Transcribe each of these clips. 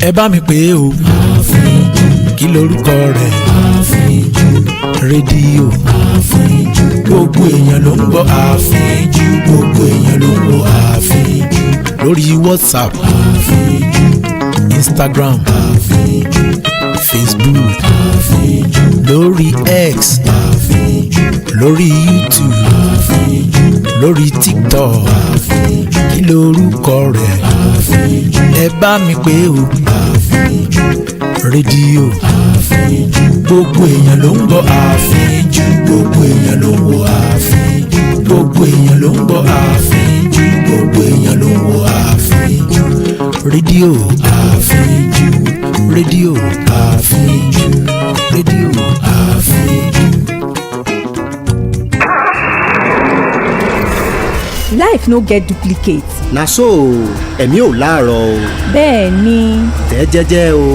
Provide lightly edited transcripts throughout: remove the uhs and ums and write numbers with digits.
ẹ bá mi pè é o. Àfínjú. Kí lorúkọ rẹ̀? Àfínjú. Rédíò. Àfínjú. Gbogbo èèyàn ló ń gbọ́ àfínjú. Gbogbo èèyàn ló ń gbọ́ àfínjú. Lórí WhatsApp. Àfínjú. Instagram. Àfínjú. Facebook. Àfínjú. Lórí X. Àfínjú. Lórí YouTube. Àfínjú. Lórí TikTok. Àfínjú. Kí lorúkọ rẹ̀? Àfínjú. Ẹ bá mi pè é o. Àfínjú. Rédíò. Àfínjú. Gbogbo èèyàn ló ń gbọ́ àfínjú. Gbogbo èèyàn ló ń gbọ́ àfínjú. Gbogbo èèyàn ló ń gbọ́ àfínjú. Gbogbo èèyàn ló ń gbọ́ àfínjú. Rédíò. Àfínjú. Rédíò. Àfínjú. Rédíò. Àfínjú. Life no get duplicate. Na so ẹ̀mí ò láàárọ̀ o. Bẹ́ẹ̀ ni. Tẹ́ jẹ́jẹ́ o.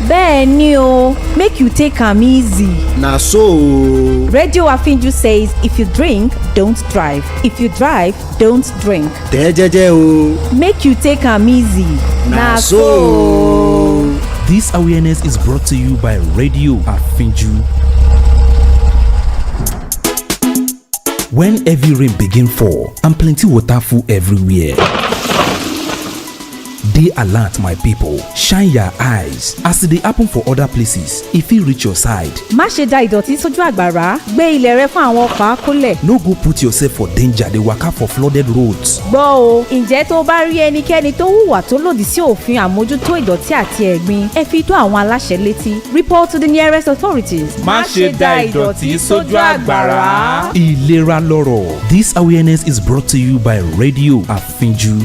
Bẹ́ẹ̀ ni o. Make you take am easy. Na so o. Radio Afinju says if you drink, don't drive. If you drive, don't drink. Tẹ́ jẹ́jẹ́ o. Make you take am easy. Na so o. This awareness is brought to you by Radio Afinju. When heavy rain begin fall and plenty water full everywhere, dey alert my people, shine your eyes as e dey happen for other places e fit reach your side. Má ṣe da ìdọ̀tí sójú àgbàrá, gbé ilẹ̀ rẹ fún àwọn ọkọ̀ akólẹ̀. No go put yourself for danger dey waka for flooded roads. Gbọ́ o, ǹjẹ́ tó bá rí ẹnikẹ́ni tó hùwà tó lòdì sí òfin àmójútó ìdọ̀tí àti ẹ̀gbin, ẹ fi tó àwọn aláṣẹ létí. Report to the nearest authorities. Má ṣe da ìdọ̀tí sójú àgbàrá. Ìlera lọ́rọ̀. This awareness is brought to you by Radio Afinju.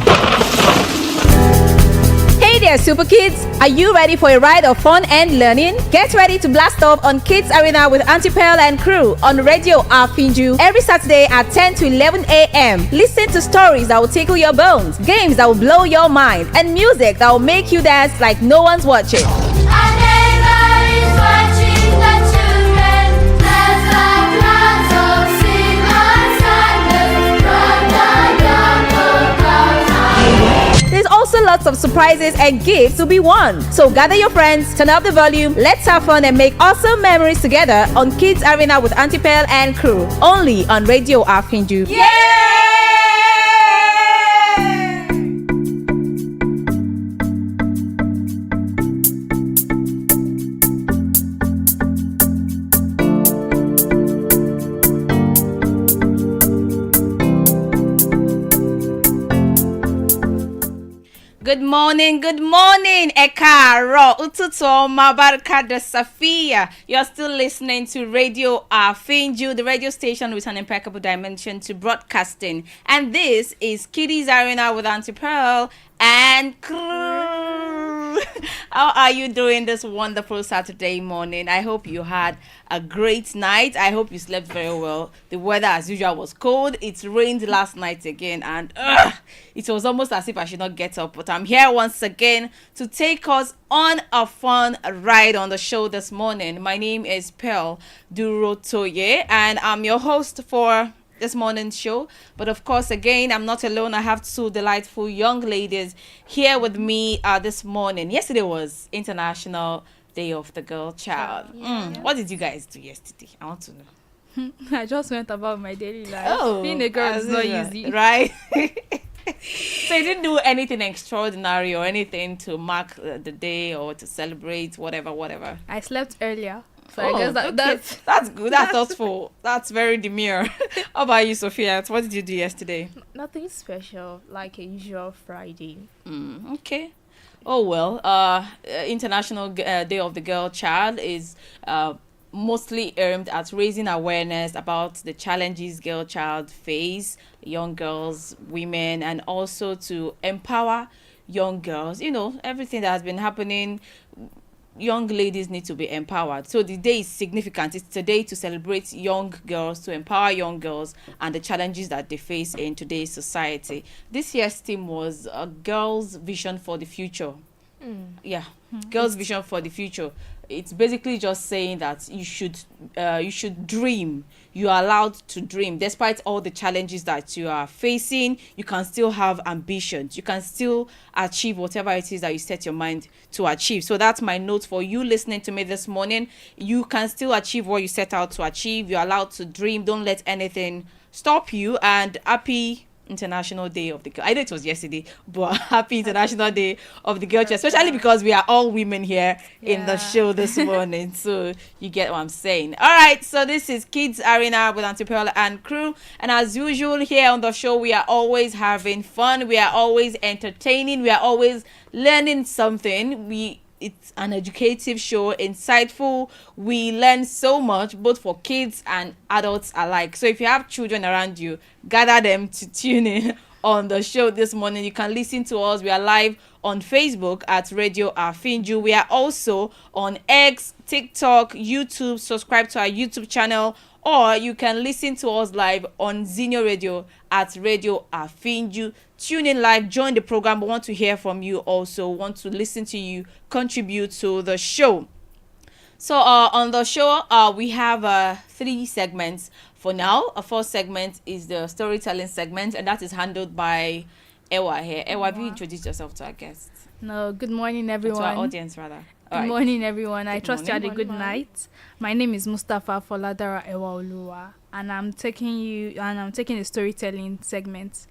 Hey there, Super Kids! Are you ready for a ride of fun and learning? Get ready to blast off on Kiddies Arena with Aunty Pearl and crew on Radio Afinju every Saturday at 10 to 11 a.m. Listen to stories that will tickle your bones, games that will blow your mind, and music that will make you dance like no one's watching. There's also lots of surprises and gifts to be won. So gather your friends, turn up the volume, let's have fun and make awesome memories together on Kiddies Arena with Aunty Pearl and crew. Only on Radio Afinju. Good morning, Ekaro, Ututo, Mabarka de Safia. You're still listening to Radio Afinju, the radio station with an impeccable dimension to broadcasting. And this is Kiddies Arena with Aunty Pearl and crew. How are you doing this wonderful Saturday morning? I hope you had a great night. I hope you slept very well. The weather, as usual, was cold. It rained last night again, and it was almost as if I should not get up. But I'm here once again to take us on a fun ride on the show this morning. My name is Pearl Durotoye, and I'm your host for this morning's show. But of course, again, I'm not alone. I have two delightful young ladies here with me this morning. Yesterday was International Day of the Girl Child. What did you guys do yesterday? I want to know. I just went about my daily life. Oh, being a girl is not easy, right? So you didn't do anything extraordinary or anything to mark the day or to celebrate whatever. I slept earlier, so I guess that's good. That's thoughtful. That's very demure. How about you, Sophia? What did you do yesterday? nothing special, like a usual Friday. Okay. Oh well. International Day of the Girl Child is mostly aimed at raising awareness about the challenges girl child face, young girls, women, and also to empower young girls. You know, everything that has been happening, young ladies need to be empowered. So the day is significant. It's a day to celebrate young girls, to empower young girls and the challenges that they face in today's society. This year's theme was a girl's vision for the future. Girls' vision for the future. it's basically just saying that you should dream. You are allowed to dream despite all the challenges that you are facing. You can still have ambitions. You can still achieve whatever it is that you set your mind to achieve. So that's my note for you listening to me this morning. You can still achieve what you set out to achieve. You're allowed to dream. Don't let anything stop you. And happy International Day of the Girl. I know it was yesterday, but happy International Day of the Girl, especially because we are all women here in the show this morning. So you get what I'm saying. All right, so this is Kids Arena with Aunty Pearl and crew. And as usual here on the show, we are always having fun. We are always entertaining. We are always learning something. It's an educative show, insightful. We learn so much, both for kids and adults alike. So if you have children around you, gather them to tune in on the show this morning. You can listen to us. We are live on Facebook at Radio Afinju. We are also on X, TikTok, YouTube. Subscribe to our YouTube channel. Or you can listen to us live on Zenio Radio at Radio Afinju. Tune in live, join the program. We want to hear from you also. We want to listen to you, contribute to the show. So on the show, we have 3 segments for now. A first segment is the storytelling segment, and that is handled by Ewa here. Ewa, have you introduced yourself to our guests? No, good morning, everyone. To our audience, rather. Good morning, everyone. I trust you had a good night. My name is Mustafa Foladara Ewaoluwa, and I'm taking the storytelling segment.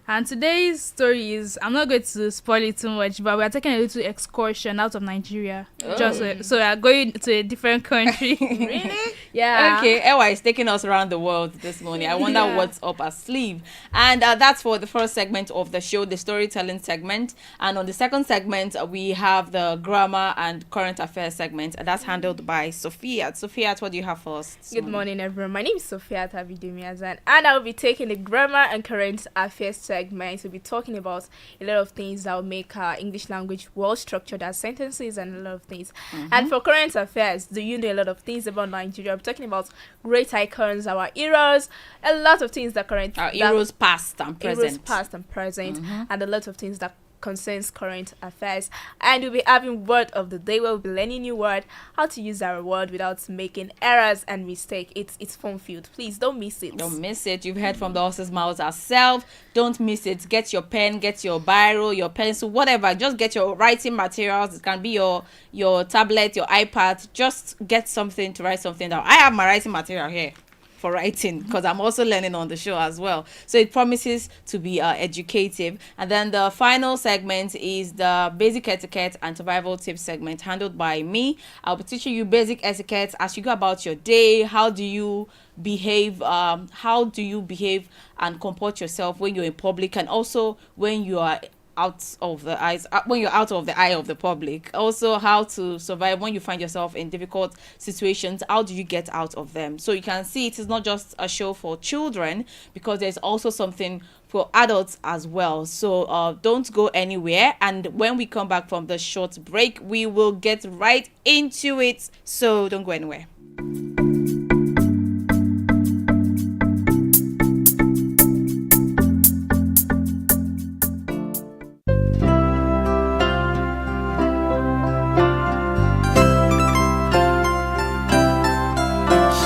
And today's story is, I'm not going to spoil it too much, but we are taking a little excursion out of Nigeria. So we are going to a different country. Really? Yeah. Okay, Ewa is taking us around the world this morning. I wonder what's up her sleeve. And that's for the first segment of the show, the storytelling segment. And on the second segment, we have the grammar and current affairs segment. And that's handled by Sophia. Sophia, what do you have for us? Good morning, everyone. My name is Sophia Tavidumiazan, and I will be taking the grammar and current affairs segment. We'll be talking about a lot of things that will make our English language well structured as sentences and a lot of things. And for current affairs, do you know a lot of things about Nigeria? We're talking about great icons, our eras, a lot of things that current... Our heroes past and present. And a lot of things that concerns current affairs. And we'll be having word of the day where we'll be learning new word, how to use our word without making errors and mistake. It's fun filled. Please don't miss it. Don't miss it. You've heard from the horse's mouth ourselves. Don't miss it. Get your pen, get your biro, your pencil, whatever. Just get your writing materials. It can be your tablet, your iPad. Just get something to write something down. I have my writing material here for writing because I'm also learning on the show as well. So it promises to be educative. And then the final segment is the basic etiquette and survival tips segment handled by me. I'll be teaching you basic etiquette as you go about your day. How do you behave? How do you behave and comport yourself when you're in public, and also when you are out of the eyes, when you're out of the eye of the public. Also, how to survive when you find yourself in difficult situations. How do you get out of them? So you can see it is not just a show for children, because there's also something for adults as well. So don't go anywhere, and when we come back from the short break, we will get right into it. So don't go anywhere.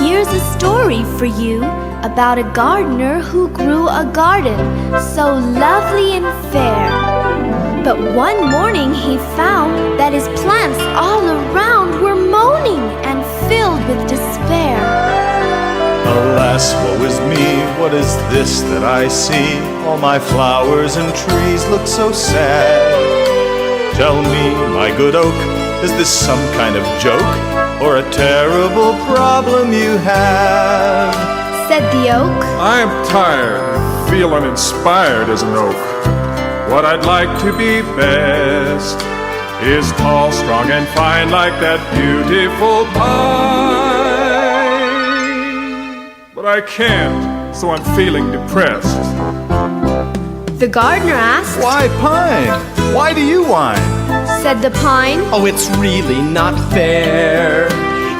Here's a story for you about a gardener who grew a garden so lovely and fair. But one morning he found that his plants all around were moaning and filled with despair. Alas, woe is me, what is this that I see? All my flowers and trees look so sad. Tell me, my good oak, is this some kind of joke, or a terrible problem you have? Said the oak. I'm tired, feel uninspired as an oak. What I'd like to be best is tall, strong, and fine like that beautiful pine. But I can't, so I'm feeling depressed. The gardener asked. Why pine? Why do you whine? Said the pine. Oh, it's really not fair.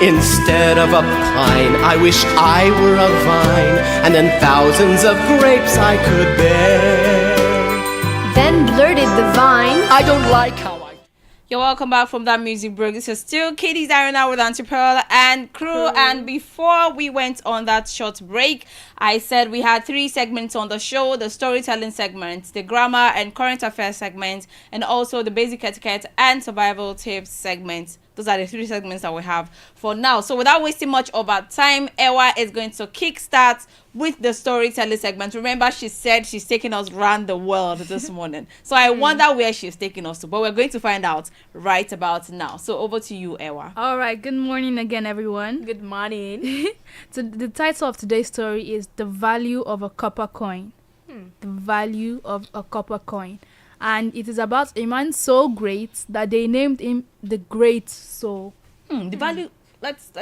Instead of a pine, I wish I were a vine, and then thousands of grapes I could bear. Then blurted the vine. I don't like how You're welcome back from that music break. This is still Kiddies Arena with Aunty Pearl and crew. And before we went on that short break, I said we had 3 segments on the show: the storytelling segment, the grammar and current affairs segment, and also the basic etiquette and survival tips segment. Those are the 3 segments that we have for now. So without wasting much of our time, Ewa is going to kickstart with the storytelling segment. Remember, she said she's taking us around the world this morning. So I wonder where she's taking us to, but we're going to find out right about now. So over to you, Ewa. All right. Good morning again, everyone. Good morning. So the title of today's story is The Value of a Copper Coin. The value of a copper coin. And it is about a man so great that they named him the Great Soul. The value. Let's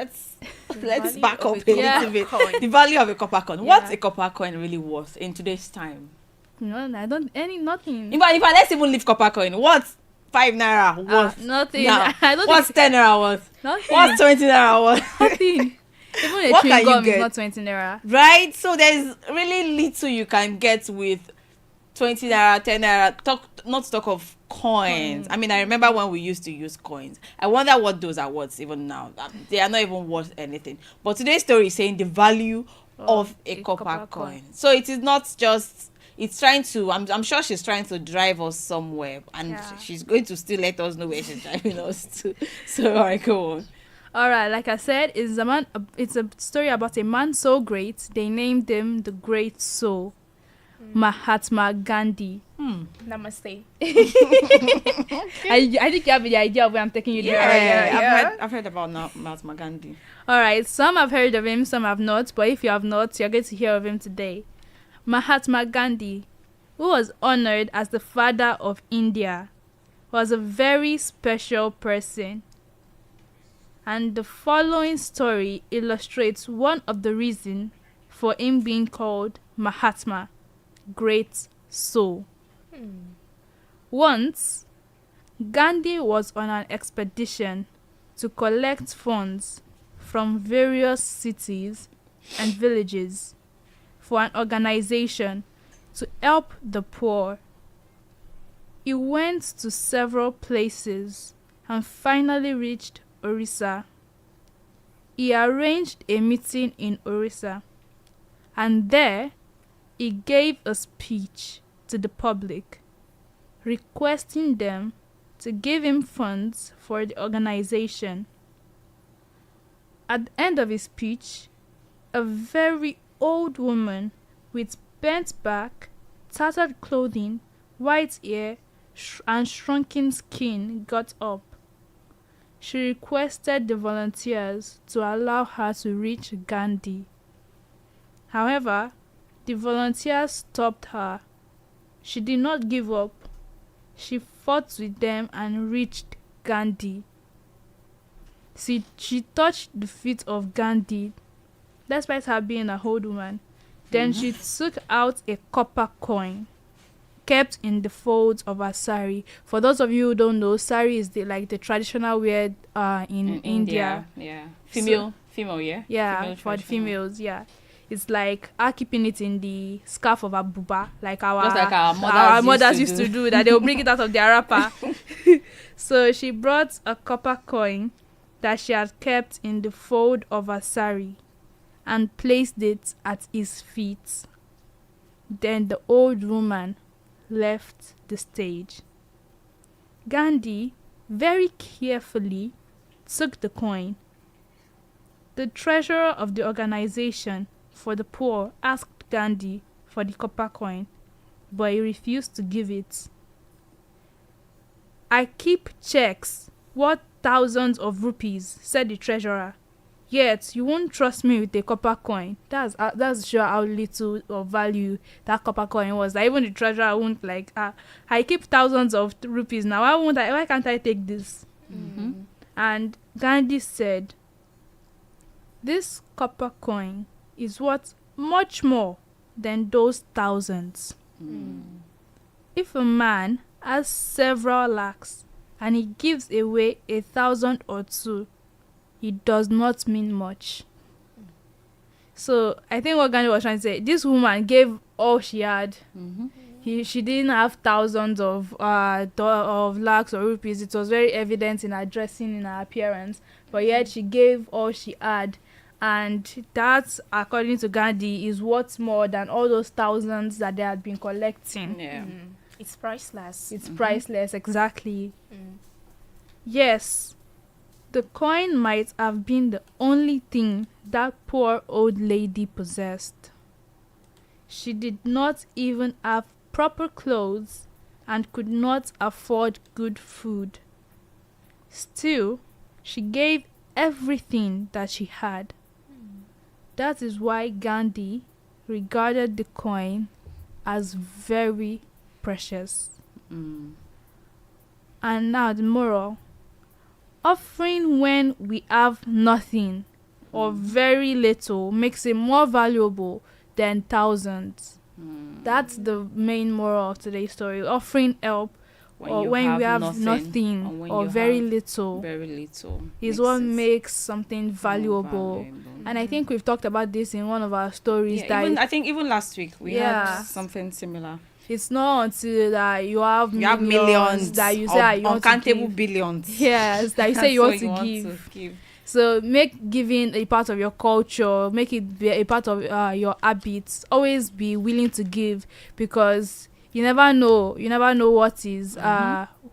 back up a little bit. The value of a copper coin. What's a copper coin really worth in today's time? No, I don't nothing. In fact, let's even leave copper coin. What's 5 naira worth? Nothing. Now? I don't What's 10 naira worth? Nothing. What's 20 naira worth? Nothing. Even a What chewing can you gum get? is not 20 naira. Right? So there's really little you can get with 20 naira, 10 naira. Not to talk of coins. I mean, I remember when we used to use coins. I wonder what those are worth even now. They are not even worth anything. But today's story is saying the value of a copper coin. So it is not just, it's trying to, I'm sure she's trying to drive us somewhere, and she's going to still let us know where she's driving us to. So all right, go on. All right, like I said, it's a story about a man so great they named him the Great Soul, Mahatma Gandhi. Namaste. I think you have the idea of where I'm taking you there. I've heard about Mahatma Gandhi. All right, some have heard of him, some have not. But if you have not, you're going to hear of him today. Mahatma Gandhi, who was honored as the father of India, was a very special person. And the following story illustrates one of the reasons for him being called Mahatma, Great Soul. Once, Gandhi was on an expedition to collect funds from various cities and villages for an organization to help the poor. He went to several places and finally reached Orissa. He arranged a meeting in Orissa, and there he gave a speech to the public, requesting them to give him funds for the organization. At the end of his speech, a very old woman with bent back, tattered clothing, white hair, and shrunken skin got up. She requested the volunteers to allow her to reach Gandhi. However, the volunteers stopped her. She did not give up. She fought with them and reached Gandhi. She touched the feet of Gandhi, despite her being an old woman. Then she took out a copper coin, kept in the folds of her sari. For those of you who don't know, sari is the traditional wear in India. Yeah. Female, yeah? Yeah, female for the females, yeah. It's like her keeping it in the scarf of a buba, like our mothers used to do, that they'll bring it out of their wrapper. So she brought a copper coin that she had kept in the fold of her sari and placed it at his feet. Then the old woman left the stage. Gandhi very carefully took the coin. The treasurer of the organization for the poor asked Gandhi for the copper coin, but he refused to give it. "I keep checks worth thousands of rupees," said the treasurer. "Yet you won't trust me with a copper coin." That's sure how little of value that copper coin was. That even the treasurer won't I keep thousands of rupees now. Why can't I take this? And Gandhi said, "This copper coin is worth much more than those thousands. If a man has several lakhs and he gives away 1,000 or 2, it does not mean much." So I think what Gandhi was trying to say, this woman gave all she had. She didn't have thousands of lakhs or rupees. It was very evident in her dressing, in her appearance, but yet she gave all she had, and that, according to Gandhi, is worth more than all those thousands that they had been collecting. Yeah. It's priceless. It's priceless, exactly. Yes, the coin might have been the only thing that poor old lady possessed. She did not even have proper clothes and could not afford good food. Still, she gave everything that she had. That is why Gandhi regarded the coin as very precious. And now the moral. Offering when we have nothing or very little makes it more valuable than thousands. That's the main moral of today's story. Offering help when we have nothing or very little is what makes something valuable. And I think we've talked about this in one of our stories. I think even last week we had something similar. It's not until that you have millions that you say you want to give. Billions. Yes, that you say you want to give. So make giving a part of your culture, make it be a part of your habits. Always be willing to give, because you never know what is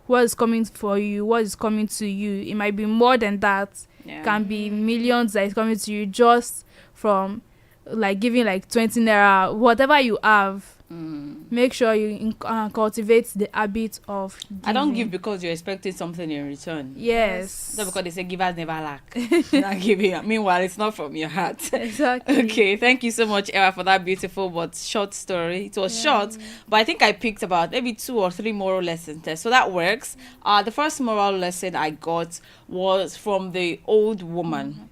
what is coming for you, what is coming to you. It might be more than that. Can be millions that is coming to you just from like giving like 20 naira, whatever you have. Make sure you cultivate the habit of giving. I don't give because you're expecting something in return. Yes. Not because they say givers never lack. Not giving. Meanwhile, it's not from your heart. Exactly. Okay, thank you so much, Ewa, for that beautiful but short story. It was short, but I think I picked about maybe 2 or 3 moral lessons there, so that works. The first moral lesson I got was from the old woman.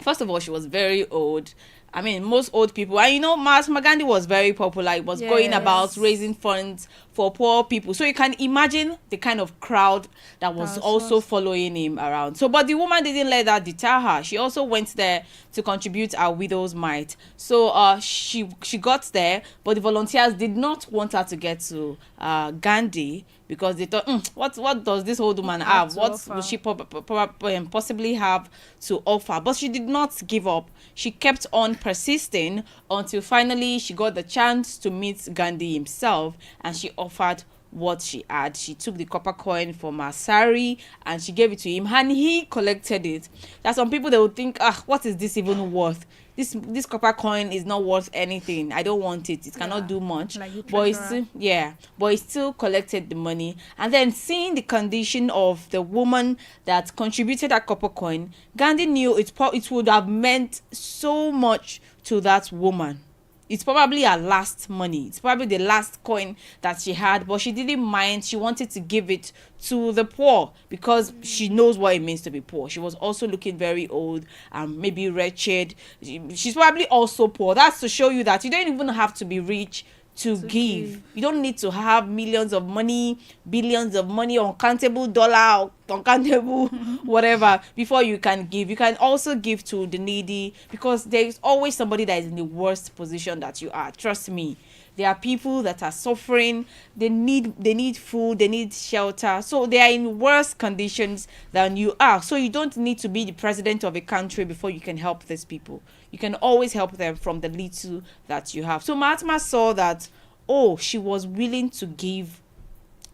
First of all, she was very old. I mean, most old people, and Mahatma Gandhi was very popular. It was going about raising funds for poor people. So you can imagine the kind of crowd that was also following him around. So, but the woman didn't let that deter her. She also went there to contribute her widow's mite. So she got there, but the volunteers did not want her to get to Gandhi, because they thought, what does this old woman have? What will she possibly have to offer? But she did not give up. She kept on persisting until finally she got the chance to meet Gandhi himself, and she offered what she had. She took the copper coin from her sari and she gave it to him, and he collected it. There are some people that would think, what is this even worth? This copper coin is not worth anything. I don't want it. It cannot do much. But he still collected the money. And then, seeing the condition of the woman that contributed that copper coin, Gandhi knew it would have meant so much to that woman. It's probably her last money. It's probably the last coin that she had, but she didn't mind. She wanted to give it to the poor because she knows what it means to be poor. She was also looking very old and maybe wretched. She's probably also poor. That's to show you that you don't even have to be rich to give. You don't need to have millions of money, billions of money, uncountable dollar, uncountable whatever before you can give. You can also give to the needy, because there is always somebody that is in the worst position that you are. Trust me. There are people that are suffering. They need food, they need shelter. So they are in worse conditions than you are. So you don't need to be the president of a country before you can help these people. You can always help them from the little that you have. So Mahatma saw that, she was willing to give.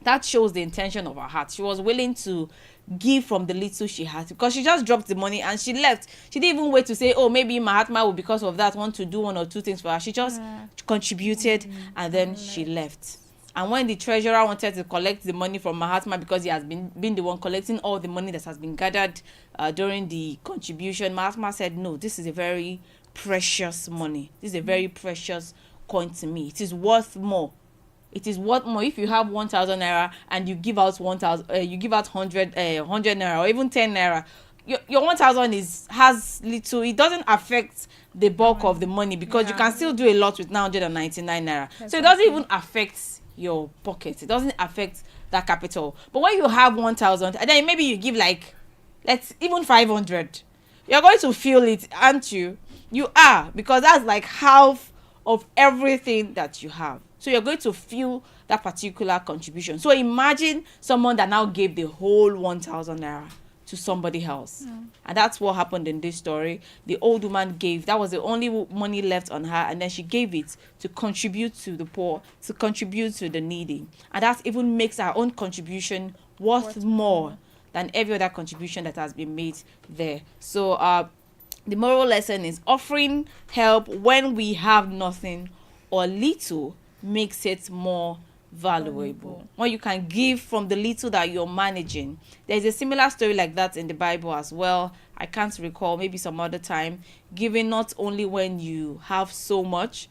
That shows the intention of her heart. She was willing to give from the little she had, because she just dropped the money and she left. She didn't even wait to say, maybe Mahatma will, because of that, want to do 1 or 2 things for her. She just contributed and then she left. And when the treasurer wanted to collect the money from Mahatma, because he has been the one collecting all the money that has been gathered during the contribution, Mahatma said, no, this is a very precious money. This is a very precious coin to me. It is worth more. It is worth more if you have 1,000 naira and you give out 1,000. You give out 100 naira or even 10 naira. Your 1,000 has little. It doesn't affect the bulk of the money, because you can still do a lot with 999 naira. Exactly. So it doesn't even affect your pocket. It doesn't affect that capital. But when you have 1,000 and then maybe you give let's even 500, you're going to feel it, aren't you? You are, because that's like half of everything that you have. So you're going to feel that particular contribution. So imagine someone that now gave the whole 1,000 naira to somebody else. And that's what happened in this story. The old woman gave, that was the only money left on her, and then she gave it to contribute to the poor, to contribute to the needy. And that even makes our own contribution worth more than every other contribution that has been made there. So the moral lesson is offering help when we have nothing or little makes it more valuable. When you can give from the little that you're managing. There's a similar story like that in the Bible as well. I can't recall, maybe some other time. Giving not only when you have so much,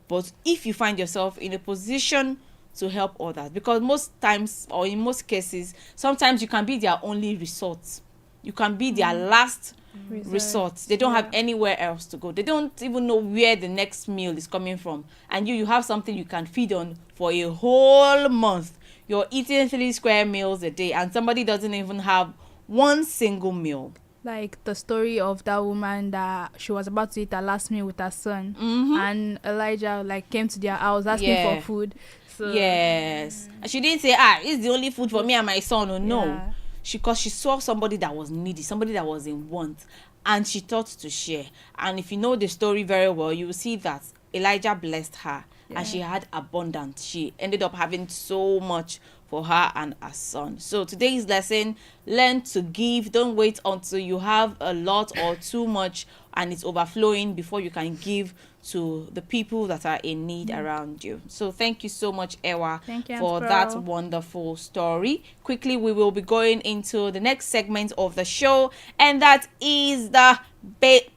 but if you find yourself in a position to help others. Because most times, or in most cases, sometimes you can be their only resort. You can be their last resort. They don't have anywhere else to go. They don't even know where the next meal is coming from. And you have something you can feed on for a whole month. You're eating 3 square meals a day, and somebody doesn't even have one single meal. Like the story of that woman that she was about to eat her last meal with her son, and Elijah like came to their house asking for food. So Yes. And she didn't say, it's the only food for me and my son. Oh, no. Because she saw somebody that was needy, somebody that was in want, and she thought to share. And if you know the story very well, you will see that Elijah blessed her, and she had abundance. She ended up having so much for her and her son. So today's lesson, learn to give. Don't wait until you have a lot or too much and it's overflowing before you can give to the people that are in need around you. So thank you so much, Ewa, for that wonderful story. Quickly, we will be going into the next segment of the show, and that is the basic?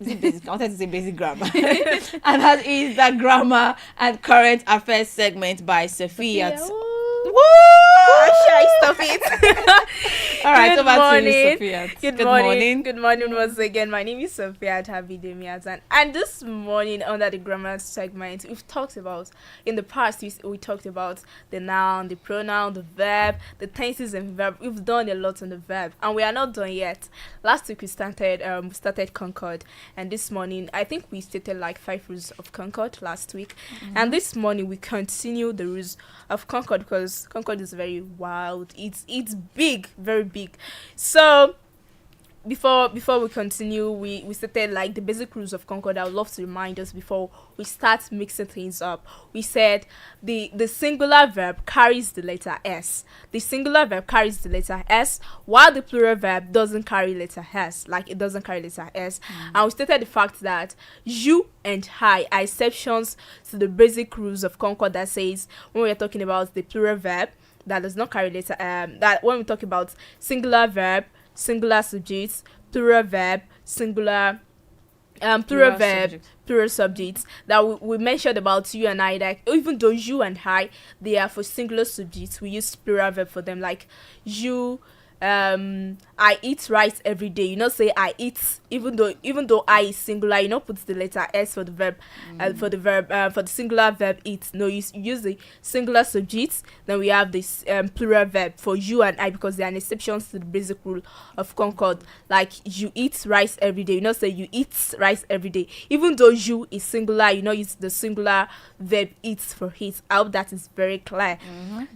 I wanted to say basic grammar. And that is the grammar and current affairs segment by Sophia. Woo! Shall I stop it? All right, over to you, Sophia. Good morning. Good morning once again. My name is Sophia Tabidemiazan, and this morning under the grammar segment, we've talked about, in the past, we talked about the noun, the pronoun, the verb, the tenses and verb. We've done a lot on the verb, and we are not done yet. Last week we started Concord, and this morning I think we stated like 5 rules of Concord last week, and this morning we continue the rules of Concord because Concord is very wild. It's big, very big. So before we continue, we stated like the basic rules of Concord. I would love to remind us before we start mixing things up. We said the singular verb carries the letter S. The singular verb carries the letter S, while the plural verb doesn't carry letter S. Like it doesn't carry letter S. And we stated the fact that you and I are exceptions to the basic rules of Concord that says when we're talking about the plural verb that does not carry letter that when we talk about singular verb, singular subjects, plural verb, singular plural verb, subject. Plural subjects, that we mentioned about you and I, that even though you and I, they are for singular subjects, we use plural verb for them. Like you, I eat rice every day. You not say I eat, even though I is singular, you not put the letter S for the verb, for the singular verb eat. No, you use the singular subjects. Then we have this plural verb for you and I, because they are an exception to the basic rule of Concord. Like you eat rice every day. You not say you eat rice every day. Even though you is singular, you not use the singular verb eat for it. I hope that is very clear.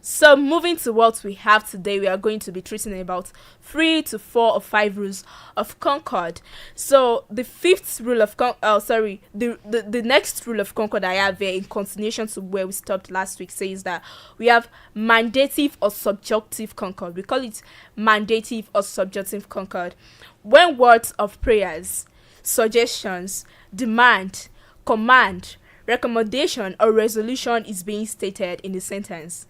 So moving to what we have today, we are going to be treating about 3 to 4 or 5 rules of Concord. So the fifth rule of the next rule of Concord I have here in continuation to where we stopped last week says that we have mandative or subjunctive Concord. We call it mandative or subjunctive Concord. When words of prayers, suggestions, demand, command, recommendation or resolution is being stated in the sentence,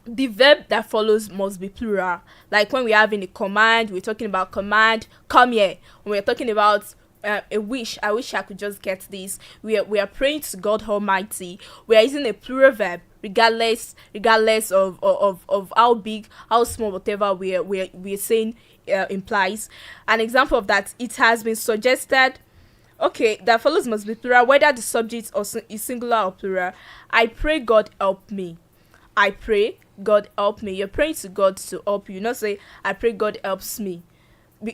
the verb that follows must be plural. Like when we're having a command, we're talking about command, come here. When we're talking about a wish, I wish I could just get this. We are praying to God Almighty. We are using a plural verb, regardless of how big, how small, whatever we're saying implies. An example of that, it has been suggested. Okay, that follows must be plural, whether the subject is singular or plural. I pray God help me. I pray God help me. You're praying to God to help you. Not say I pray God helps me.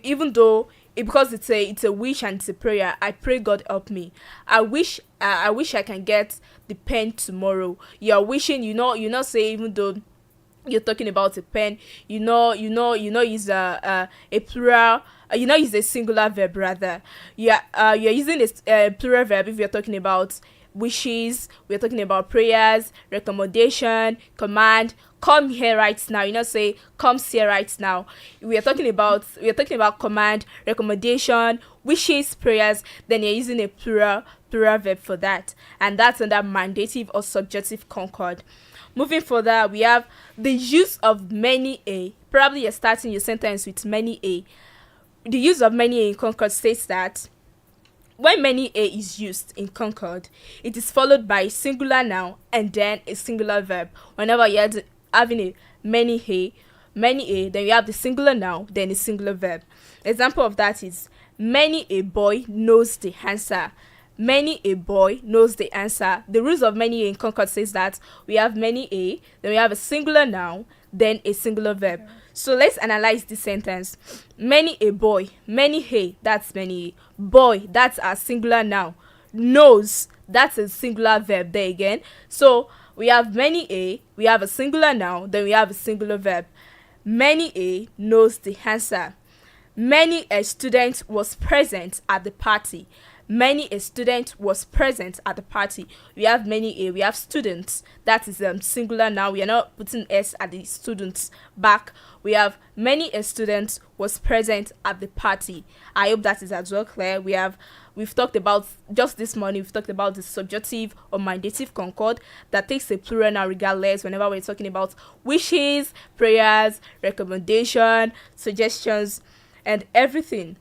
Even though because it's a wish and it's a prayer. I pray God help me. I wish I can get the pen tomorrow. You're wishing, you're not saying, even though you're talking about a pen, is a plural. Is a singular verb rather. You're using a plural verb if you're talking about wishes. We're talking about prayers, recommendation, command. Come here right now. Say come here right now. We are talking about command, recommendation, wishes, prayers. Then you're using a plural verb for that, and that's under mandative or subjunctive concord. Moving further, we have the use of many a. Probably you're starting your sentence with many a. The use of many a in concord states that when many a is used in concord, it is followed by a singular noun and then a singular verb. Whenever you're having a many a, then you have the singular noun, then a singular verb. Example of that is many a boy knows the answer. Many a boy knows the answer. The rules of many a in concord says that we have many a, then we have a singular noun, then a singular verb. So let's analyze this sentence. Many a boy, many a, that's many a. Boy, that's a singular noun. Knows, that's a singular verb there again. So we have many a, we have a singular noun, then we have a singular verb. Many a knows the answer. Many a student was present at the party. Many a student was present at the party. We have many a, we have students, that is singular now. We are not putting s at the students back. We have many a student was present at the party. I hope that is as well clear. We've talked about, just this morning, we've talked about the subjunctive or mandative concord that takes a plural noun regardless whenever we're talking about wishes, prayers, recommendation, suggestions, and everything.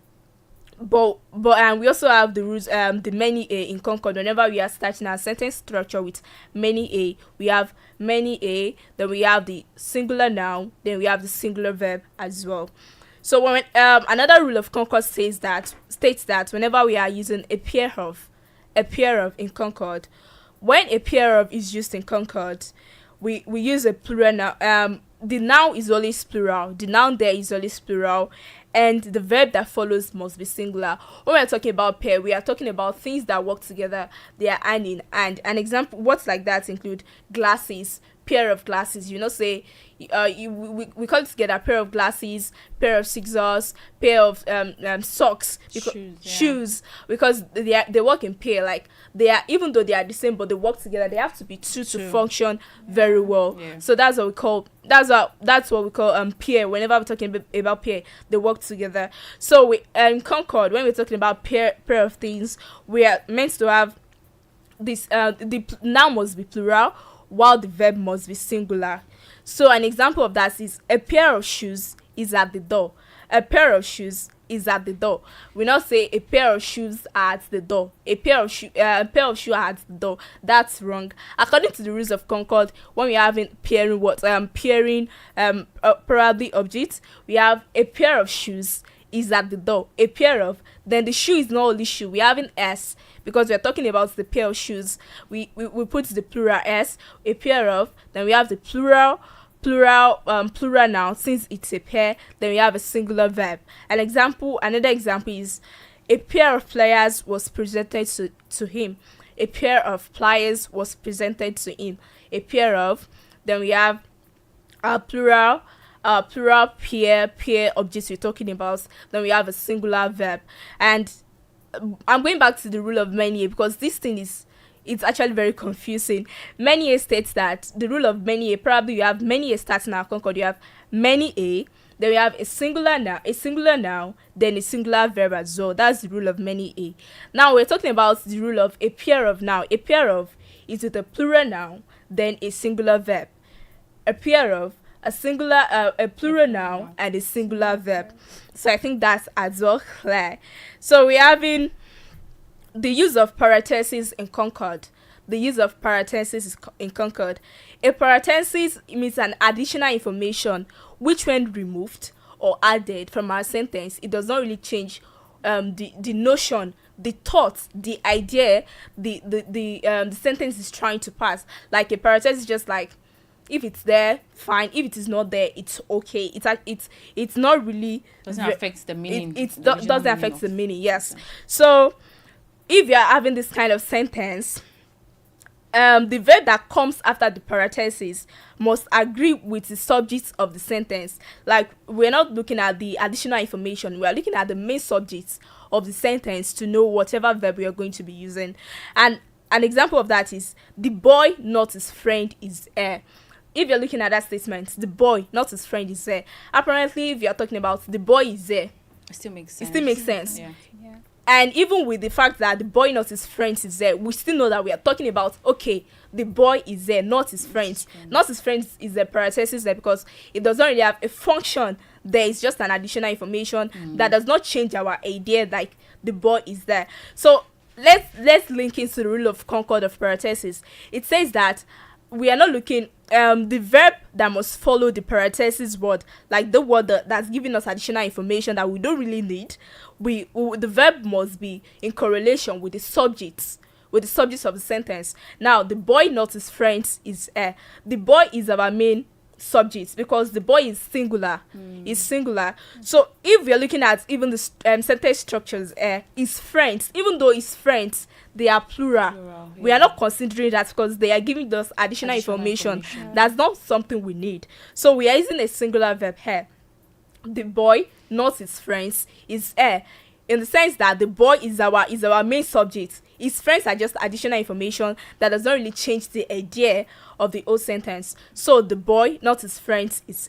But we also have the rules, the many a in concord. Whenever we are starting our sentence structure with many a, we have many a, then we have the singular noun, then we have the singular verb as well. So when another rule of concord states that whenever we are using a pair of in concord, when a pair of is used in concord, we use a plural noun. The noun is always plural. The noun there is always plural, and the verb that follows must be singular. When we are talking about pair, we are talking about things that work together. They are hand in hand. An example, words like that include glasses, pair of glasses. Say we call it together pair of glasses, pair of scissors, pair of socks, shoes, because they work in pair. Like they are, even though they are the same, but they work together. They have to be two to function very well. Yeah. So that's what we call pair. Whenever we're talking about pair, they work together. So we concord, when we're talking about pair of things, we are meant to have this. The noun must be plural, while the verb must be singular. So an example of that is a pair of shoes is at the door. A pair of shoes is at the door. We not say a pair of shoes are at the door. A pair of shoes are at the door. That's wrong. According to the rules of concord, when we are having pairing probably objects, we have a pair of shoes is at the door. A pair of, then the shoe is not only shoe. We having s because we are talking about the pair of shoes. We put the plural s. A pair of, then we have the plural noun. Since it's a pair, then we have a singular verb. Another example is a pair of pliers was presented to him. A pair of pliers was presented to him. A pair of, then we have a plural pair objects we're talking about. Then we have a singular verb. And I'm going back to the rule of many because this thing it's actually very confusing. Many a states that the rule of many a, probably you have many a starting our concord. You have many a, then we have a singular noun, then a singular verb as well. That's the rule of many a. Now we're talking about the rule of a pair of now. A pair of is with a plural noun, then a singular verb. A pair of a plural noun and a singular verb. So I think that's as well clear. So we're having the use of parentheses in concord. A parenthesis means an additional information which, when removed or added from our sentence, it does not really change the notion, the thought, the idea the sentence is trying to pass. Like a parenthesis is just like If it's there, fine. If it is not there, it's okay. It's not really doesn't affect the meaning. It doesn't affect the meaning. Yes. So if you are having this kind of sentence, the verb that comes after the parenthesis must agree with the subject of the sentence. Like, we're not looking at the additional information. We are looking at the main subject of the sentence to know whatever verb we are going to be using. And an example of that is, the boy, not his friend, is there. If you're looking at that statement, the boy, not his friend, is there. Apparently, if you're talking about the boy is there, it still makes sense. Yeah. And even with the fact that the boy, not his friends, is there, we still know that we are talking about, okay, the boy is there, not his friends. Not his friends is the parenthesis there because it doesn't really have a function. There is just an additional information that does not change our idea, like the boy is there. So let's link into the rule of concord of parenthesis. It says that we are not looking the verb that must follow the parenthesis word, like the word that's giving us additional information that we don't really need. The verb must be in correlation with the subjects of the sentence. Now, the boy, not his friends, is the boy is our main subject because the boy is singular. So if we are looking at even the sentence structures, his friends, even though his friends, they are plural. We are not considering that because they are giving us additional information. That's not something we need. So we are using a singular verb here. The boy, not his friends, is in the sense that the boy is our main subject. His friends are just additional information that does not really change the idea of the whole sentence. So the boy, not his friends, is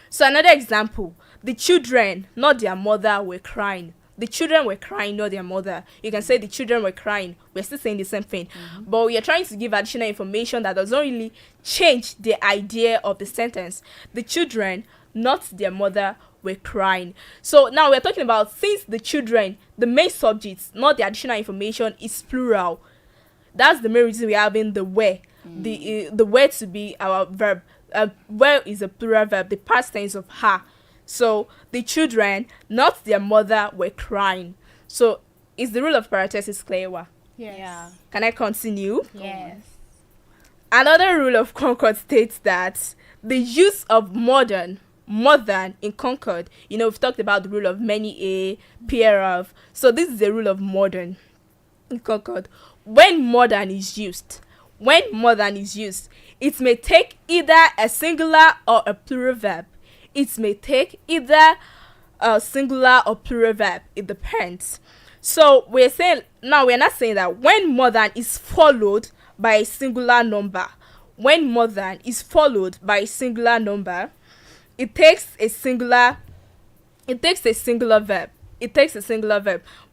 So another example, the children, not their mother, were crying. The children were crying, not their mother. You can say the children were crying. We're still saying the same thing. But we are trying to give additional information that does not really change the idea of the sentence. The children, not their mother, were crying. So now we're talking about, since the children, the main subject, not the additional information, is plural. That's the main reason we're having the were. The were to be our verb. Were is a plural verb, the past tense of her. So the children, not their mother, were crying. So is the rule of parenthesis clear? Yes. Yeah. Can I continue? Yes. Another rule of concord states that the use of more than in concord, we've talked about the rule of many a, pair of. So this is the rule of more than in concord. When more than is used, it may take either a singular or a plural verb. It may take either a singular or plural verb. It depends. So we're not saying that when more than is followed by a singular number. When more than is followed by a singular number, it takes a singular verb.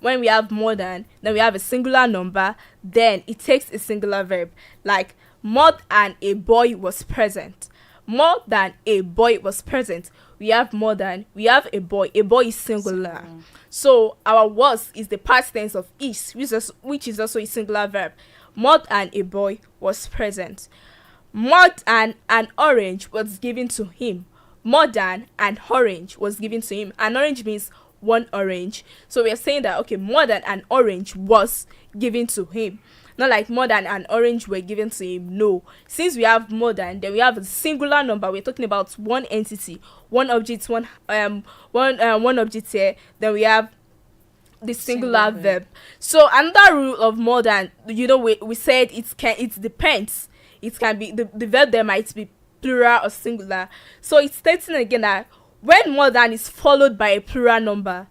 When we have more than, then we have a singular number, then it takes a singular verb. Like, more than a boy was present. More than a boy was present. We have more than, we have a boy. A boy is singular. So our was is the past tense of is, which is also a singular verb. More than a boy was present. More than an orange was given to him. More than an orange was given to him. An orange means one orange. So we are saying that, okay, more than an orange was given to him. Not like more than an orange were given to him. No. Since we have more than, then we have a singular number. We're talking about one entity, one object, one object here. Then we have the singular verb. So another rule of more than, we said it depends. It can be the verb there might be plural or singular. So it's stating again that when more than is followed by a plural number,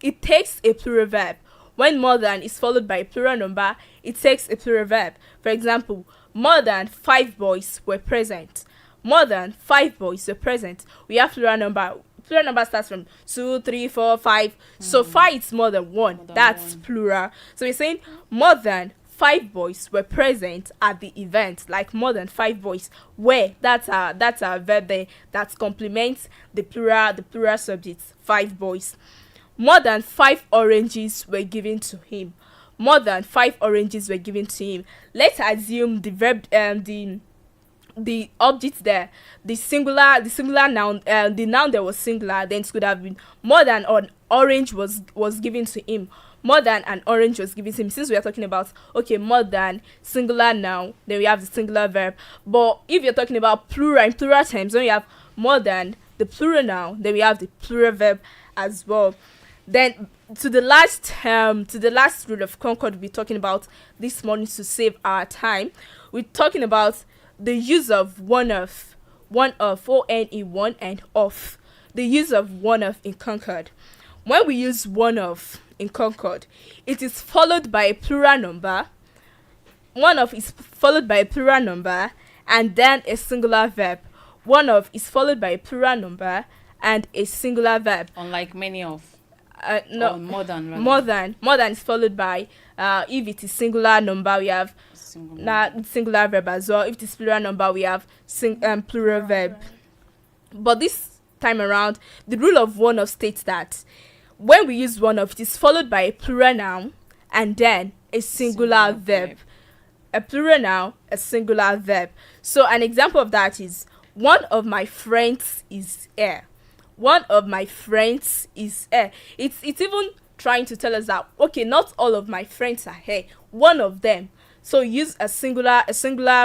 it takes a plural verb. When more than is followed by a plural number, it takes a plural verb. For example, more than 5 boys were present. More than 5 boys were present. We have plural number. Plural number starts from 2, 3, 4, 5. So 5 is more than 1. That's plural. So we're saying more than 5 boys were present at the event. Like, more than 5 boys were. That's our verb there that complements the plural subject. 5 boys. More than 5 oranges were given to him. More than 5 oranges were given to him. Let's assume the verb, the object there, the singular noun, the noun there was singular. Then it could have been more than an orange was given to him. more than an orange was given to him. Since we are talking about, okay, more than, singular noun, then we have the singular verb. But if you're talking about plural, in plural terms, when you have more than the plural noun, then we have the plural verb as well. Then to the last rule of concord we're talking about this morning to save our time, we're talking about the use of one of, O-N-E, one, and of. The use of one of in concord. When we use one of in concord, it is followed by a plural number. One of is followed by a plural number and then a singular verb. One of is followed by a plural number and a singular verb. Unlike many of. No, or more than. Rather. More than is followed by, if it is singular number, we have singular verb as well. If it is plural number, we have plural verb. But this time around, the rule of one of states that when we use one of, it is followed by a plural noun and then a singular verb. A plural noun, a singular verb. So an example of that is, one of my friends is here. One of my friends is here. It's even trying to tell us that, okay, not all of my friends are here. One of them. So use a singular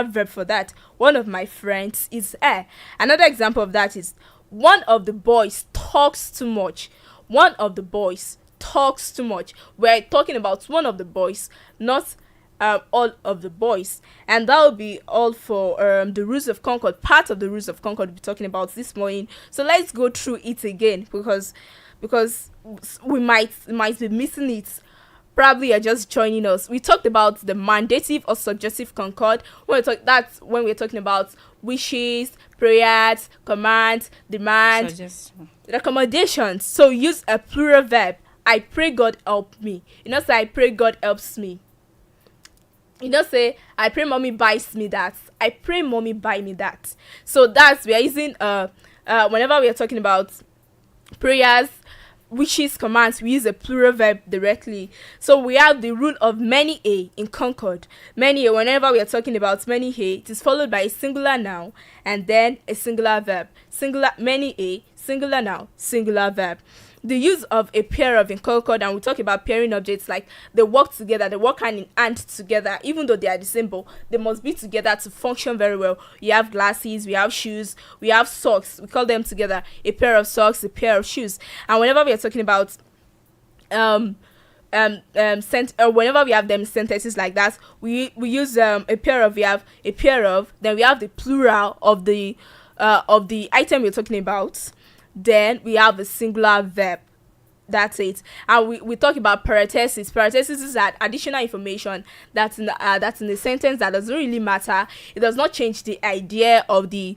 verb for that. One of my friends is here. Another example of that is, one of the boys talks too much. One of the boys talks too much. We're talking about one of the boys, not all of the boys. And that will be all for the rules of concord. Part of the rules of concord we'll be talking about this morning. So let's go through it again, because we might be missing it. Probably you're just joining us. We talked about the mandative or subjunctive concord. That's when we're talking about wishes, prayers, commands, demands, recommendations. So use a plural verb. I pray God help me. You know, say I pray God helps me. You don't say, I pray mommy buys me that. I pray mommy buy me that. So we are using whenever we are talking about prayers, wishes, commands, we use a plural verb directly. So we have the rule of many a in concord. Many a, whenever we are talking about many a, it is followed by a singular noun and then a singular verb. Many a, singular noun, singular verb. The use of a pair of in concord, and we talk about pairing objects, like they work together, they work hand in hand together. Even though they are the same, but they must be together to function very well. You have glasses, we have shoes, we have socks. We call them together a pair of socks, a pair of shoes. And whenever we are talking about whenever we have them sentences like that, we use a pair of. We have a pair of. Then we have the plural of the item we're talking about. Then we have a singular verb. That's it. And we talk about parentheses. Parentheses is that additional information that's in the sentence that doesn't really matter. It does not change the idea of the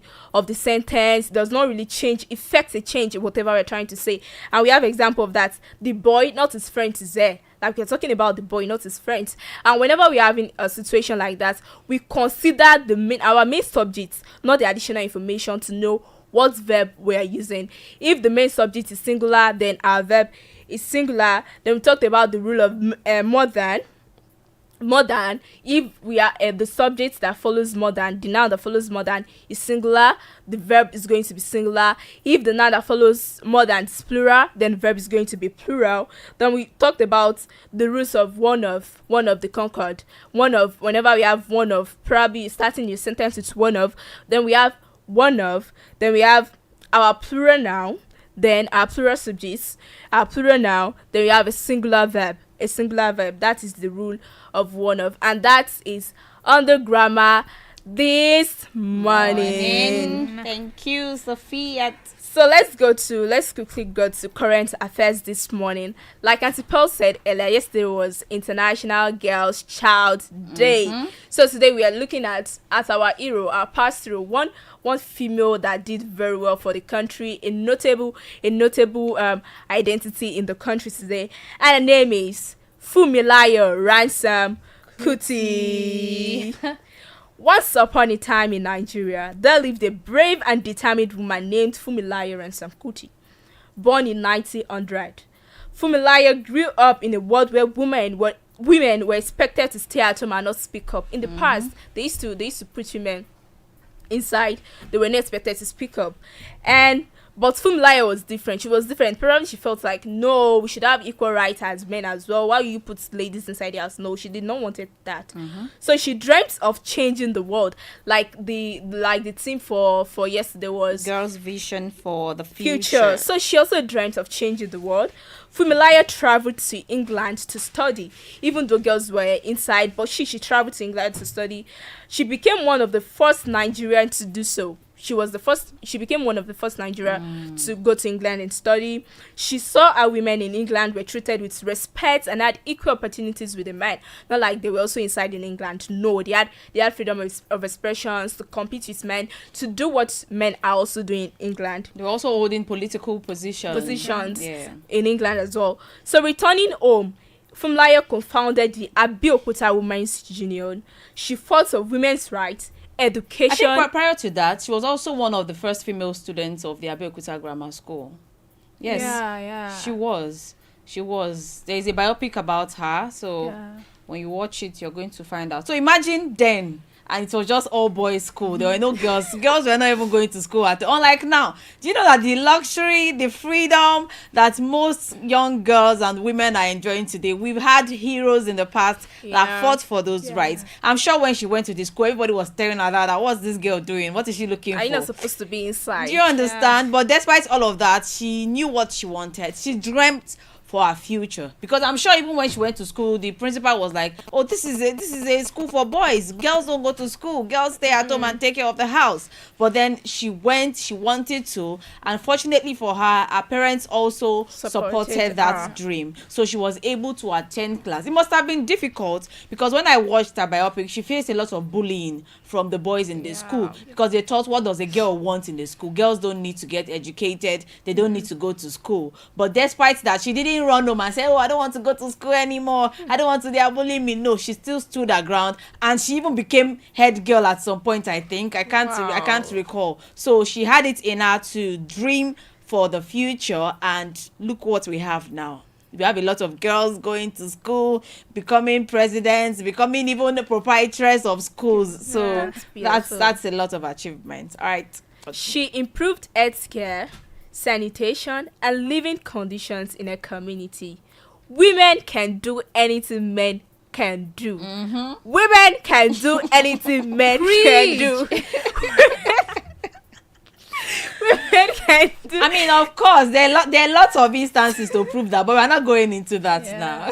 sentence. It does not really affect a change in whatever we're trying to say. And we have example of that. The boy, not his friend, is there. Like we're talking about the boy, not his friends. And whenever we're having a situation like that, we consider our main subject, not the additional information, to know what verb we are using. If the main subject is singular, then our verb is singular. Then we talked about the rule of more than. If we are the subject that follows more than, the noun that follows more than is singular, the verb is going to be singular. If the noun that follows more than is plural, then the verb is going to be plural. Then we talked about the rules of one of the concord. One of, whenever we have one of, probably starting your sentence with one of, then we have one of, then we have our plural noun, then our plural subjects, our plural noun, then we have a singular verb. That is the rule of one of, and that is on the grammar this morning. Thank you, Sophia. So let's quickly go to current affairs this morning. Like Aunty Pearl said earlier, yesterday was International Girls Child Day. So today we are looking at our hero, our past hero, one female that did very well for the country, a notable identity in the country today, and her name is Funmilayo Ransome Kuti. Once upon a time in Nigeria, there lived a brave and determined woman named Funmilayo Ransome Kuti. Born in 1900, Funmilayo grew up in a world where women were expected to stay at home and not speak up. In the past, they used to put women inside. They were not expected to speak up. And But Funmilayo was different. She was different. Probably she felt like, no, we should have equal rights as men as well. Why you put ladies inside the house? No, she did not want it that. So she dreamt of changing the world. Like the theme for yesterday was Girls' Vision for the Future. So she also dreamt of changing the world. Funmilayo traveled to England to study, even though girls were inside. But she traveled to England to study. She became one of the first Nigerians to do so. She became one of the first Nigerian to go to England and study. She saw how women in England were treated with respect and had equal opportunities with the men. Not like they were also inside in England. No, they had freedom of expressions to compete with men, to do what men are also doing in England. They were also holding political positions in England as well. So returning home, Funmilayo confounded the Abeokuta Women's Union. She fought for women's rights, education. I think prior to that, she was also one of the first female students of the Abeokuta Grammar School. Yes. Yeah. She was. There is a biopic about her, so when you watch it, you're going to find out. So imagine then, and it was just all boys school. There were no girls. Girls were not even going to school at all. Unlike now, do you know that the luxury, the freedom that most young girls and women are enjoying today? We've had heroes in the past that fought for those rights. I'm sure when she went to the school, everybody was staring at her. That, what's this girl doing? What is she looking for? Are you not supposed to be inside? Do you understand? But despite all of that, she knew what she wanted. She dreamt for her future, because I'm sure even when she went to school, the principal was like, oh, this is a school for boys. Girls don't go to school. Girls stay at home and take care of the house. But then she wanted to. Unfortunately for her parents also supported that dream. So she was able to attend class. It must have been difficult, because when I watched her biopic, she faced a lot of bullying from the boys in the school, because they thought, what does a girl want in the school? Girls don't need to get educated. They don't need to go to school. But despite that, she didn't run home and say, oh, I don't want to go to school anymore. I don't want to, they are bullying me. No, she still stood her ground, and she even became head girl at some point, I think. I can't recall. So she had it in her to dream for the future, and look what we have now. We have a lot of girls going to school, becoming presidents, becoming even the proprietors of schools. So that's a lot of achievements. All right. She improved healthcare, sanitation, and living conditions in a community. Women can do anything men can do. Women can do anything men can do. Women can do. I mean, of course, there are lots of instances to prove that, but we're not going into that now.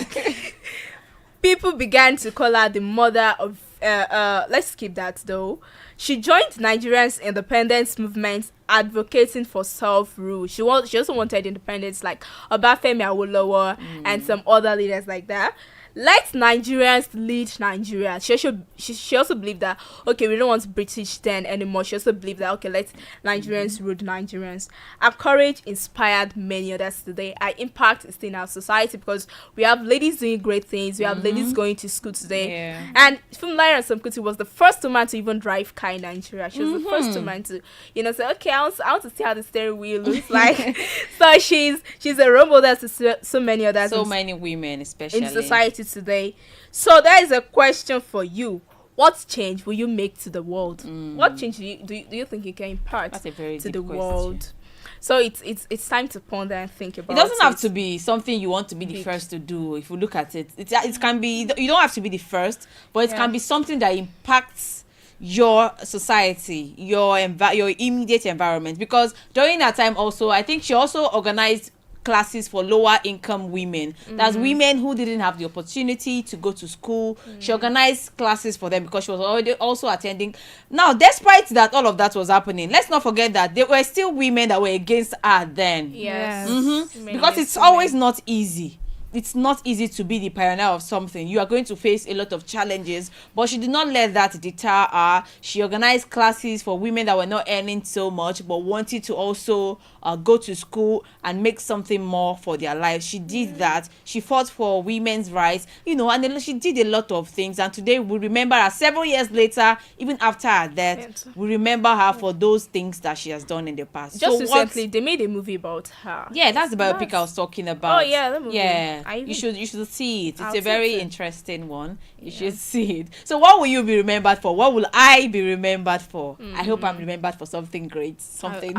People began to call her the mother of let's skip that though. She joined Nigeria's independence movement, advocating for self-rule. She also wanted independence, like Obafemi Awolowo and some other leaders like that. Let Nigerians lead Nigeria. She also believed that, okay, we don't want British then anymore. She also believed that, okay, let Nigerians rule Nigerians. Her courage inspired many others today. Her impact is in our society, because we have ladies doing great things. We have ladies going to school today. And Funmilayo Asomkhuti was the first woman to even drive car in Nigeria. She was the first woman to, say, okay, I want to see how the steering wheel looks like. So she's a role model to so many others. So many women, especially in society today. So there is a question for you. What change will you make to the world? What change do you think you can impart to the world? So it's time to ponder and think about it. It doesn't have to be something you want to be the first to do. If you look at it, it can be, you don't have to be the first, but it can be something that impacts your society, your immediate environment. Because during that time also, I think she also organized classes for lower income women. That's women who didn't have the opportunity to go to school. She organized classes for them because she was already also attending. Now, despite that, all of that was happening, let's not forget that there were still women that were against her then. Because it's always not easy. It's not easy to be the pioneer of something. You are going to face a lot of challenges, but she did not let that deter her. She organized classes for women that were not earning so much but wanted to also go to school and make something more for their lives. She did that. She fought for women's rights, and she did a lot of things. And today we remember her several years later, even after her death. We remember her for those things that she has done in the past. Just recently, they made a movie about her. Yeah, that's the biopic I was talking about. Oh yeah, that movie. Yeah. Yeah, you should see it. It's a very interesting one. You should see it. So what will you be remembered for? What will I be remembered for? I hope I'm remembered for something great, something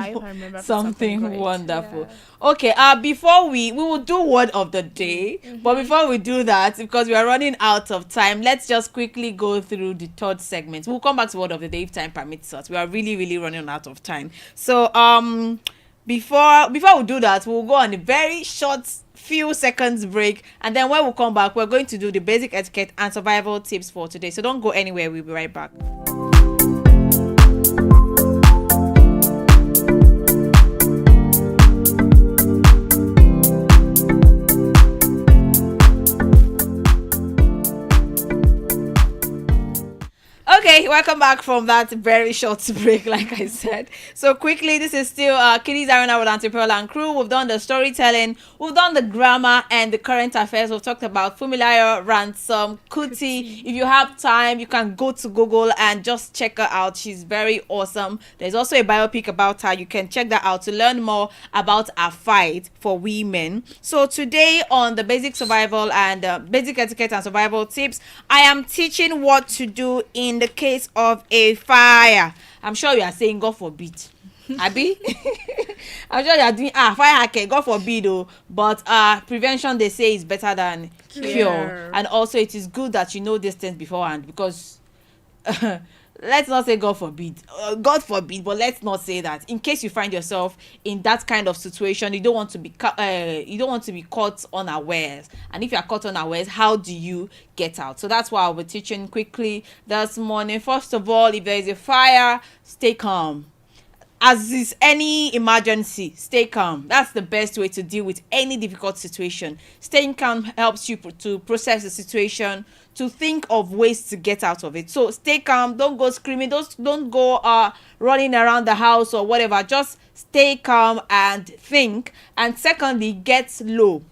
something wonderful. Yeah. Okay, before we will do word of the day, but before we do that, because we are running out of time, let's just quickly go through the third segment. We'll come back to word of the day if time permits us. We are really running out of time. So before we do that, we'll go on a very short few seconds break, and then when we come back, we're going to do the basic etiquette and survival tips for today. So don't go anywhere. We'll be right back. Okay, welcome back from that very short break, like I said. So quickly, this is still Kiddies Arena with Aunty Pearl and crew. We've done the storytelling, we've done the grammar and the current affairs. We've talked about Fumilayo, Ransom, Kuti. If you have time, you can go to Google and just check her out. She's very awesome. There's also a biopic about her. You can check that out to learn more about her fight for women. So today on the basic survival and basic etiquette and survival tips, I am teaching what to do in the case of a fire. I'm sure you are saying God forbid. Abi? I'm sure you are doing fire, okay, God forbid though. But prevention, they say, is better than cure. And also it is good that you know these things beforehand, because let's not say God forbid, but let's not say that. In case you find yourself in that kind of situation, you don't want to be caught unawares. And if you are caught unawares, how do you get out? So that's why I'll be teaching quickly this morning. First of all, if there is a fire, stay calm. As is any emergency, stay calm. That's the best way to deal with any difficult situation. Staying calm helps you to process the situation, to think of ways to get out of it. So stay calm. Don't go screaming. Don't go running around the house or whatever. Just stay calm and think. And secondly, get low.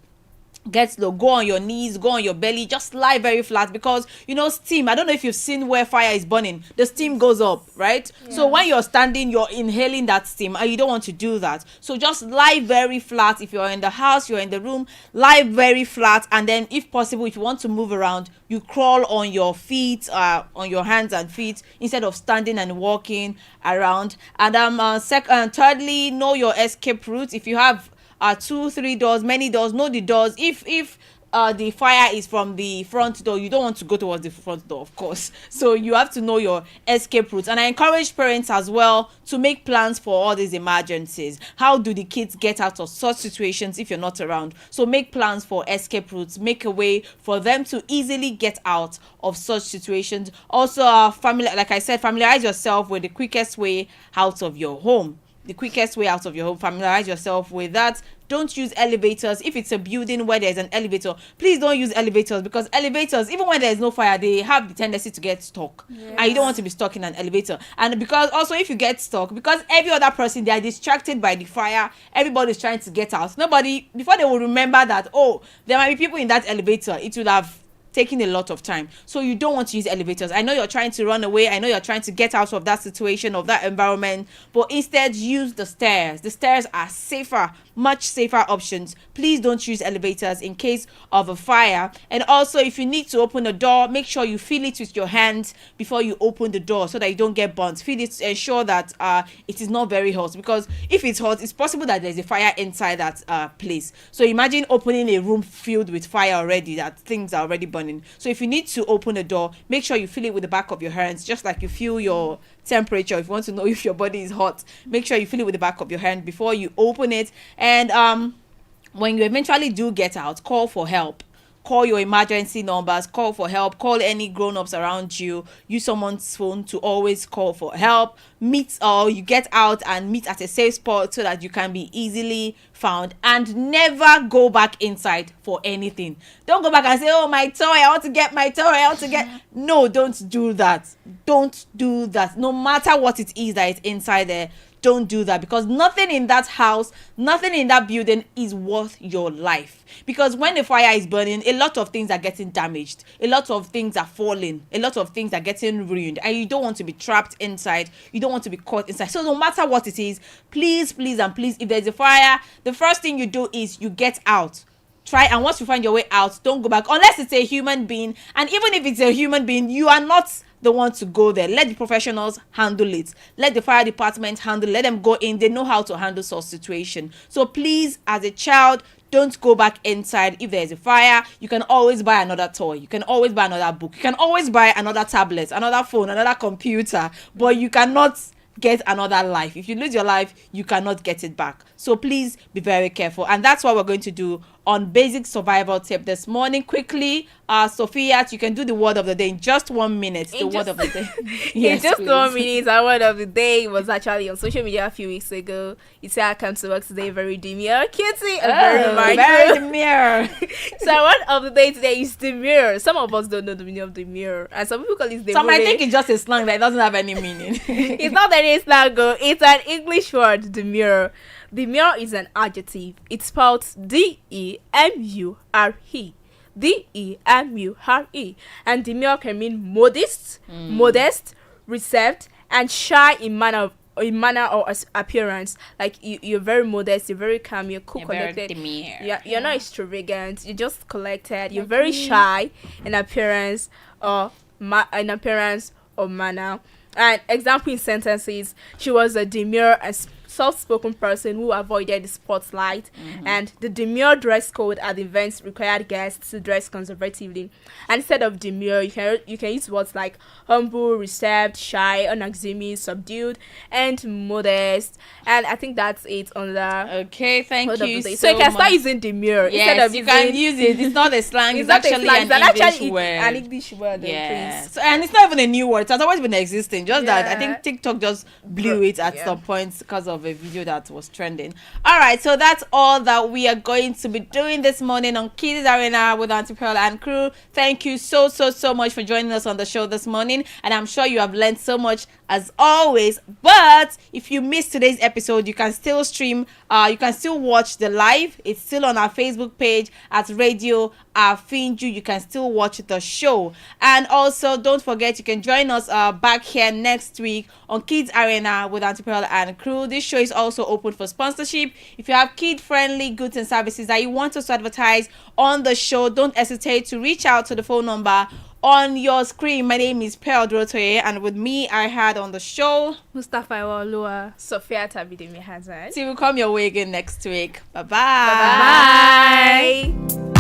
Go on your knees, go on your belly, just lie very flat, because steam, I don't know if you've seen where fire is burning, the steam goes up, right? So when you're standing, you're inhaling that steam, and you don't want to do that. So just lie very flat. If you're in the house, you're in the room, lie very flat. And then if possible, if you want to move around, you crawl on your feet, on your hands and feet, instead of standing and walking around. And thirdly, know your escape route. If you have 2, 3 doors, many doors, know the doors. If the fire is from the front door, you don't want to go towards the front door, of course. So you have to know your escape routes. And I encourage parents as well to make plans for all these emergencies. How do the kids get out of such situations if you're not around? So make plans for escape routes. Make a way for them to easily get out of such situations. Also, like I said, familiarize yourself with the quickest way out of your home. Familiarize yourself with that. Don't use elevators. If it's a building where there's an elevator, please don't use elevators, because elevators, even when there's no fire, they have the tendency to get stuck. And you don't want to be stuck in an elevator. And because also, if you get stuck, because every other person, they are distracted by the fire, everybody's trying to get out. Nobody, before they will remember that, there might be people in that elevator, it would have taking a lot of time. So you don't want to use elevators. I know you're trying to run away, I know you're trying to get out of that situation, of that environment, but instead use the stairs. The stairs are safer, much safer options. Please don't use elevators in case of a fire. And also, if you need to open a door, make sure you feel it with your hands before you open the door, so that you don't get burnt. Feel it to ensure that it is not very hot, because if it's hot, it's possible that there's a fire inside that place. So imagine opening a room filled with fire already, that things are already burning. So if you need to open a door, make sure you feel it with the back of your hands, just like you feel your temperature. If you want to know if your body is hot, make sure you feel it with the back of your hand before you open it. And when you eventually do get out, call for help. Call your emergency numbers, call for help, call any grown-ups around you, use someone's phone to always call for help. You get out and meet at a safe spot so that you can be easily found, and never go back inside for anything. Don't go back and say, my toy, I want to get my toy, No, don't do that. Don't do that. No matter what it is that is inside there, don't do that, because nothing in that house, nothing in that building is worth your life. Because when the fire is burning, a lot of things are getting damaged, a lot of things are falling, a lot of things are getting ruined, and you don't want to be trapped inside, you don't want to be caught inside. So no matter what it is, please, if there's a fire, the first thing you do is you get out. try, and once you find your way out, don't go back unless it's a human being. And even if it's a human being, you are not the one to go there. Let the professionals handle it. Let the fire department handle it. Let them go in. They know how to handle such situation. So please, as a child, don't go back inside. If there's a fire, you can always buy another toy. You can always buy another book. You can always buy another tablet, another phone, another computer. But you cannot get another life. If you lose your life, you cannot get it back. So please be very careful. And that's what we're going to do on basic survival tip this morning. Quickly, Sophia, you can do the word of the day in just 1 minute. Word of the day. Yes, in just please. 1 minute, our word of the day was actually on social media a few weeks ago. It said, I come to work today very demure. Kitty, very demure. So our word of the day today is demure. Some of us don't know the meaning of demure. And some people call it demure. Some might think it's just a slang that doesn't have any meaning. It's not any slang, it's an English word, demure. Demure is an adjective. It spells D-E-M-U-R-E. D-E-M-U-R-E. And demure can mean modest, reserved, and shy in manner or appearance. Like you're very modest, you're very calm, you're cool, collected. You're not extravagant. You're just collected. You're very shy in appearance or manner. And example in sentences: she was a demure and soft-spoken person who avoided the spotlight, and the demure dress code at events required guests to dress conservatively. And instead of demure, you can use words like humble, reserved, shy, unassuming, subdued, and modest. And I think that's it on the thank you so you can start using demure instead of you can use it. It's not a slang. It's actually an English word. An English word. Yeah. So, and it's not even a new word. It has always been existing. Just that I think TikTok just blew it at some point because of a video that was trending. All right, so that's all that we are going to be doing this morning on Kiddies Arena with Aunty Pearl and crew. Thank you so much for joining us on the show this morning, and I'm sure you have learned so much as always. But if you missed today's episode, you can still stream, you can still watch the live. It's still on our Facebook page at Radio Afinju. You can still watch the show. And also, don't forget, you can join us back here next week on Kids Arena with Aunty Pearl and crew. This show is also open for sponsorship. If you have kid-friendly goods and services that you want us to advertise on the show, don't hesitate to reach out to the phone number on your screen. My name is Pearl Durotoye, and with me I had on the show Mustafa Iwolua, Sophia Tabidemi Hazard. See, we'll come your way again next week. Bye-bye. Bye-bye.